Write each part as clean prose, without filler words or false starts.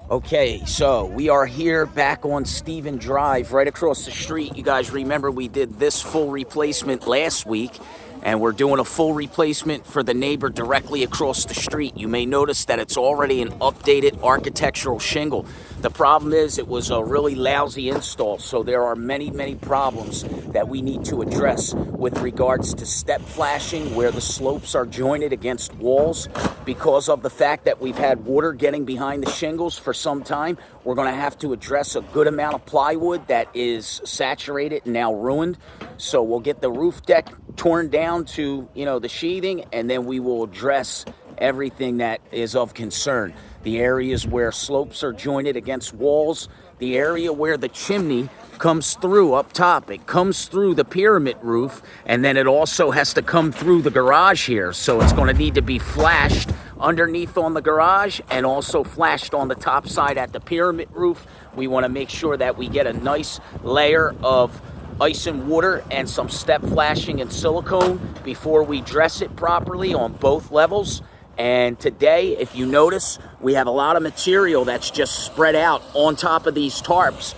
Okay, so we are here back on Stephen Drive, right across the street. You guys remember we did this full replacement last week, and we're doing a full replacement for the neighbor directly across the street. You may notice that it's already an updated architectural shingle. The problem is it was a really lousy install, so there are many problems that we need to address with regards to step flashing, where the slopes are jointed against walls because of the fact that we've had water getting behind the shingles for some time. We're going to have to address a good amount of plywood that is saturated and now ruined. So we'll get the roof deck torn down to, the sheathing, and then we will address everything that is of concern. The areas where slopes are jointed against walls, the area where the chimney comes through up top, it comes through the pyramid roof, and then it also has to come through the garage here. So it's going to need to be flashed underneath on the garage and also flashed on the top side at the pyramid roof. We want to make sure that we get a nice layer of ice and water and some step flashing and silicone before we dress it properly on both levels. And today, if you notice, we have a lot of material that's just spread out on top of these tarps,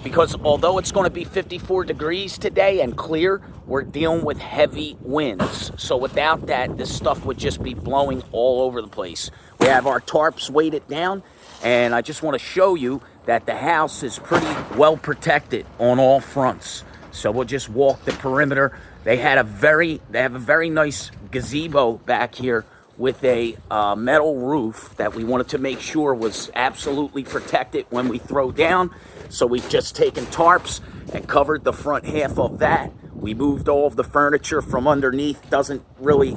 because although it's going to be 54 degrees today and clear, we're dealing with heavy winds. So without that, this stuff would just be blowing all over the place. We have our tarps weighted down, and I just want to show you that the house is pretty well protected on all fronts. So we'll just walk the perimeter. They have a very nice gazebo back here with a metal roof that we wanted to make sure was absolutely protected when we throw down. So we've just taken tarps and covered the front half of that. We moved all of the furniture from underneath. Doesn't really,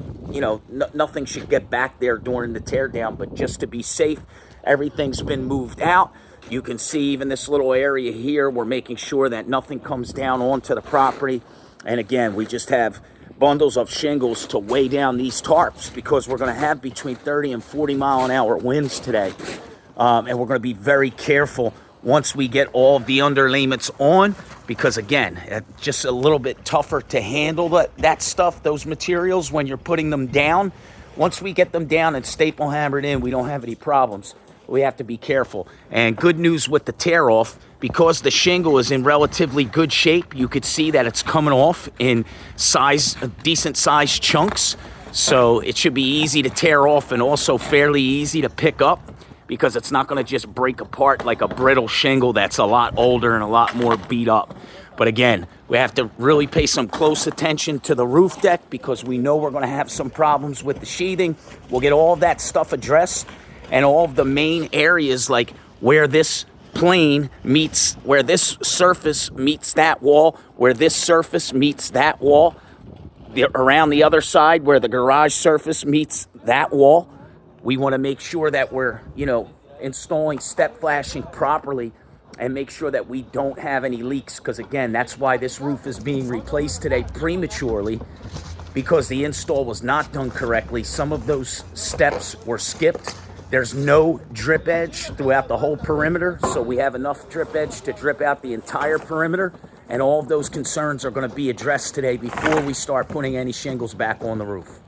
nothing should get back there during the tear down, but just to be safe, everything's been moved out. You can see even this little area here, we're making sure that nothing comes down onto the property. And again, we just have bundles of shingles to weigh down these tarps, because we're going to have between 30 and 40 mile an hour winds today. And we're going to be very careful once we get all of the underlayments on, because again, it's just a little bit tougher to handle that stuff, those materials, when you're putting them down. Once we get them down and staple hammered in, we don't have any problems. We have to be careful. And good news with the tear off, because the shingle is in relatively good shape, you could see that it's coming off in decent sized chunks. So it should be easy to tear off and also fairly easy to pick up, because it's not going to just break apart like a brittle shingle that's a lot older and a lot more beat up. But again, we have to really pay some close attention to the roof deck, because we know we're going to have some problems with the sheathing. We'll get all of that stuff addressed, and all of the main areas, like where this plane meets, where this surface meets that wall, where this surface meets that wall, around the other side where the garage surface meets that wall. We want to make sure that we're, installing step flashing properly and make sure that we don't have any leaks, because again, that's why this roof is being replaced today prematurely, because the install was not done correctly. Some of those steps were skipped. There's no drip edge throughout the whole perimeter, so we have enough drip edge to drip out the entire perimeter, and all of those concerns are going to be addressed today before we start putting any shingles back on the roof.